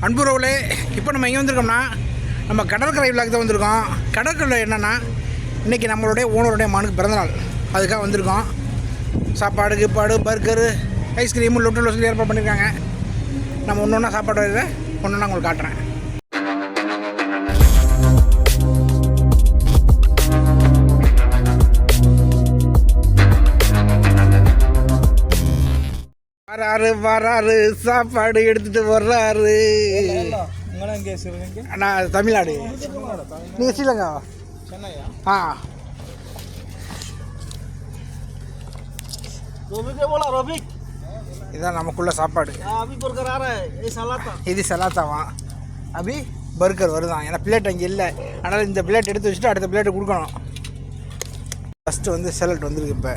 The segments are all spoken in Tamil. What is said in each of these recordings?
அன்புறவுகளே, இப்போ நம்ம எங்கே வந்திருக்கோம்னா நம்ம கடற்கரை விழாக்கு தான் வந்திருக்கோம். கடற்கரையில் என்னென்னா இன்றைக்கி நம்மளுடைய ஓனருடைய மகனுக்கு பிறந்தநாள், அதுக்காக வந்திருக்கோம். சாப்பாடு கீப்பாடு பர்கரு ஐஸ்கிரீமு லொட்டு லொட்டு ஏற்பாடு பண்ணியிருக்காங்க. நம்ம ஒன்று ஒன்றா சாப்பாடு வருது, ஒன்று ஒன்றா உங்களுக்கு காட்டுறேன். வராரு சாப்பாடு எடுத்துட்டு வர்றாரு. நான் தமிழ்நாடு, நீங்கள் ஸ்ரீலங்கா? ஆ, இதுதான் நமக்குள்ள சாப்பாடு. இது சலாத்தாவா? அபி பர்கர் வருதான். ஏன்னா பிளேட் அங்கே இல்லை, அதனால் இந்த பிளேட் எடுத்து வச்சுட்டு அடுத்த பிளேட்டு கொடுக்கணும். ஃபஸ்ட்டு வந்து சேலட் வந்துருக்கு. இப்போ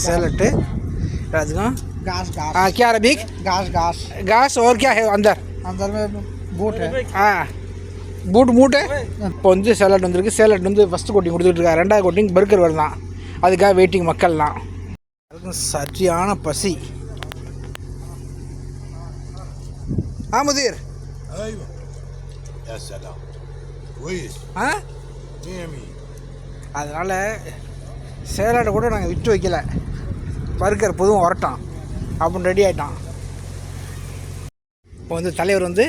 சேலட்டு घास घास क्या रबीक? घास घास घास और क्या है अंदर? अंदर में बूट है. Boot mood. இப்போ வந்து சேலட் வந்துருக்கு. சேலட் வந்து ஃபஸ்ட்டு கோட்டிங் கொடுத்துட்ருக்காரு, ரெண்டாவது கோட்டிங் பர்கர் வருதான். அதுக்காக வெயிட்டிங் மக்கள்லாம். அதுக்கும் சரியான பசி. முதிர் அதனால் சேலட்டை கூட நாங்கள் விட்டு வைக்கல. பர்கர் பொதுவும் வரட்டான் அப்படின்னு ரெடி ஆகிட்டான். இப்போ வந்து தலைவர் வந்து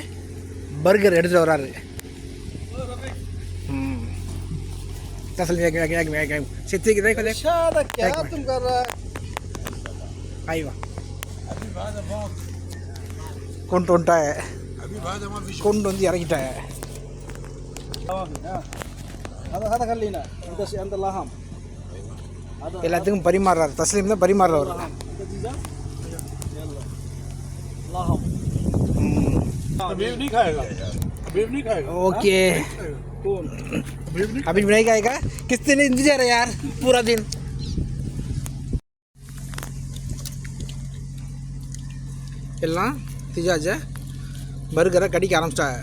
பர்கர் எடுத்துகிட்டு வர்றாரு. கொண்டு வந்துட்டாய, கொண்டு வந்து இறக்கிட்டாய. எல்லாத்துக்கும் பரிமாறுறாரு. தஸ்லீம் தான் பரிமாறுறவர். ओके अभी नहीं खाएगा. किस दिन इंतजार है यार पूरा दिन. எல்லாம் திஜாஜ பர்கரை கடிக்க ஆரம்பிச்சிட்டாங்க.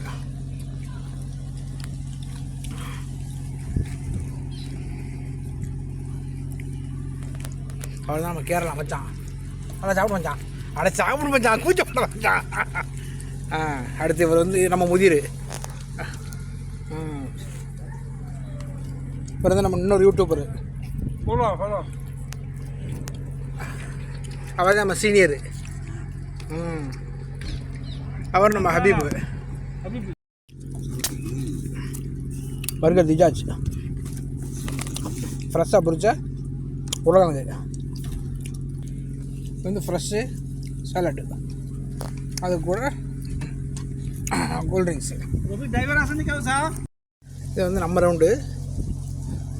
அவ்வளோதான் நம்ம கேரளா மச்சான். அட சாப்பிட மச்சான், அட சாப்பிட மச்சான், கூச்சப்பட மச்சான். அடுத்து இவர் வந்து நம்ம முதிர். இவர் வந்து நம்ம இன்னொரு யூடியூபரு. அவர் தான் நம்ம சீனியரு. அவர் நம்ம ஹபீபு. பர்கர் திஜாஜ் ஃப்ரெஷ்ஷாக பொரிச்சா உருளைக்கிழங்கு. இது வந்து ஃப்ரெஷ்ஷு சாலட்டு, அது கூட கூல்ட்ரிங்க்ஸு. இது வந்து நம்ம ரவுண்டு.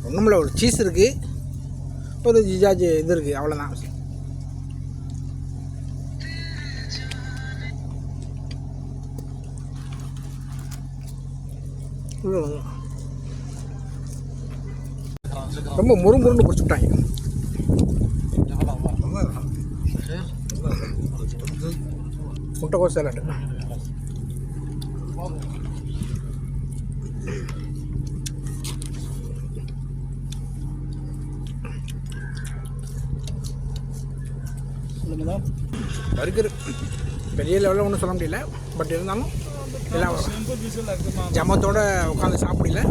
ஒன்றுமில்ல, ஒரு சீஸ் இருக்குது, ஒரு ஜிஜாஜ் இது இருக்குது, அவ்வளோதான். ரொம்ப முருங்குருன்னு பிடிச்சிட்டாங்க. முட்டைக்கோஸ் சாலட். பர்கர் பெரிய லெவலில் ஒன்றும் சொல்ல முடியல, பட் இருந்தாலும் எல்லாம் ஜமத்தோடு உட்காந்து சாப்பிடல.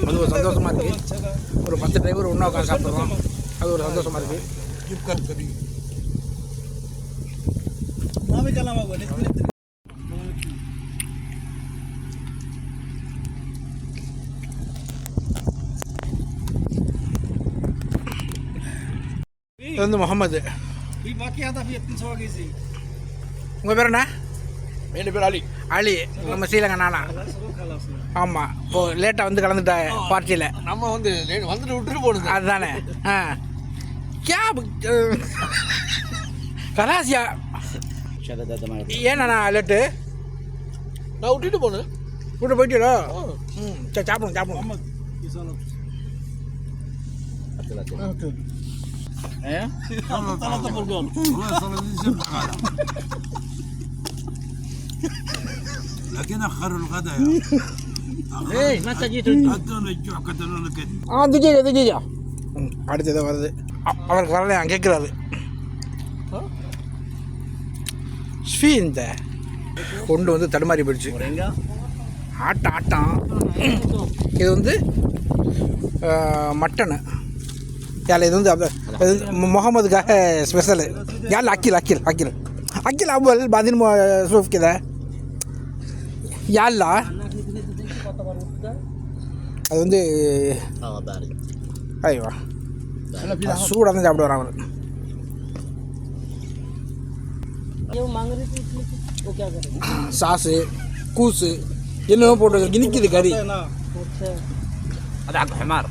அது ஒரு சந்தோஷமாக இருக்குது. ஒரு 10 டிரைவர் ஒன்றா உட்காந்து சாப்பிட்றோம், அது ஒரு சந்தோஷமாக இருக்குது. இது வந்து முகமது. உங்கள் பேர் என்ன? என் பேர் அலி. அலி, நம்ம ஸ்ரீலங்கா. நானா? ஆமாம். இப்போது லேட்டாக வந்து கலந்துட்டேன் பார்ட்டியில். நம்ம வந்து வந்துட்டு விட்டுட்டு போடுது அதுதானே. கே கலாசியா ஏண்ணா லேட்டு? நான் விட்டுட்டு போனேன். விட்டு போயிட்டீரோ? சரி, சாப்பிடுங்க சாப்பிடுங்க. لكن أخروا الغداء. ايه متى جيتوا؟ أدونا الجوع قتلونا كده. دقيقة அடுத்தது வருது. அவருக்கு வரலையா கேட்குறாரு. ஸ்வீ இந்த கொண்டு வந்து தடுமாறி போயிடுச்சு. Moringa. ஆட்டம் இது வந்து மட்டனு யார் இது வந்து முகமதுக்காக ஸ்பெஷலு யார் அக்கில் அக்கில் அக்கில் அக்கில் அவ்வளோ பாதின் சூஃப் கிதா யாழ்லா அது வந்து ஐயோ சூடாக தான் சாப்பிடுவார் அவர். சாஸு கூசு என்னவோ போட்டு வச்சிருக்கு. இனிக்குது கறி. هذا حق حمار.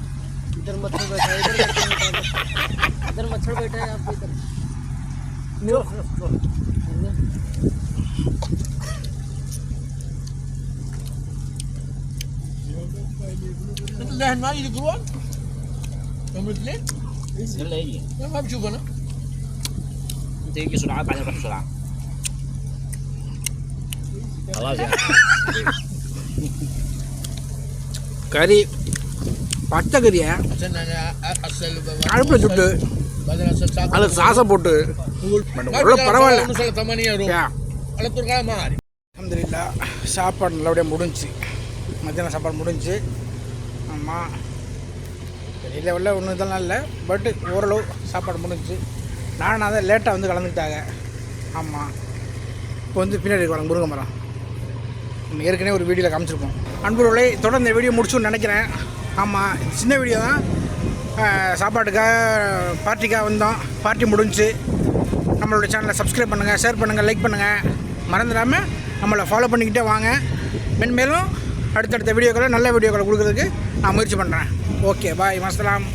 इधर मच्छर बैठा है, इधर मच्छर बैठा है आप इधर. اللحم ما يجي جوان يوم الاثنين يلا يجي. ما بشوف انا انت يجي سرعه بعدين روح بسرعه. خلاص يعني. கறி பச்சை கறியை அடுப்பில் சுட்டு அதில் சாசை போட்டு அவ்வளோ பரவாயில்ல. அல்ஹம்துலில்லாஹ் சாப்பாடு நல்லபடியாக முடிஞ்சுச்சு. மத்தியானம் சாப்பாடு முடிஞ்சு. ஆமாம் பெரிய லெவலில் ஒன்றும் இதெல்லாம் இல்லை, பட்டு ஓரளவு சாப்பாடு முடிஞ்சிச்சு. நானும் அதை லேட்டாக வந்து கலந்துக்கிட்டாங்க. ஆமாம் இப்போ வந்து பின்னாடி இருக்காங்க முருங்கை மரம். நம்ம ஏற்கனவே ஒரு வீடியோவில் காமிச்சிருப்போம். அன்புகளே தொடர்ந்து இந்த வீடியோ முடிச்சுன்னு நினைக்கிறேன். ஆமாம் சின்ன வீடியோ தான். சாப்பாட்டுக்காக பார்ட்டிக்காக வந்தோம். பார்ட்டி முடிஞ்சு. நம்மளோட சேனலை சப்ஸ்கிரைப் பண்ணுங்கள், ஷேர் பண்ணுங்கள், லைக் பண்ணுங்கள். மறந்துடாமல் நம்மளை ஃபாலோ பண்ணிக்கிட்டே வாங்க. மென்மேலும் அடுத்தடுத்த வீடியோக்களை நல்ல வீடியோக்களை கொடுக்குறதுக்கு நான் முயற்சி பண்ணுறேன். Okay bye, மஸ்ஸலாம்.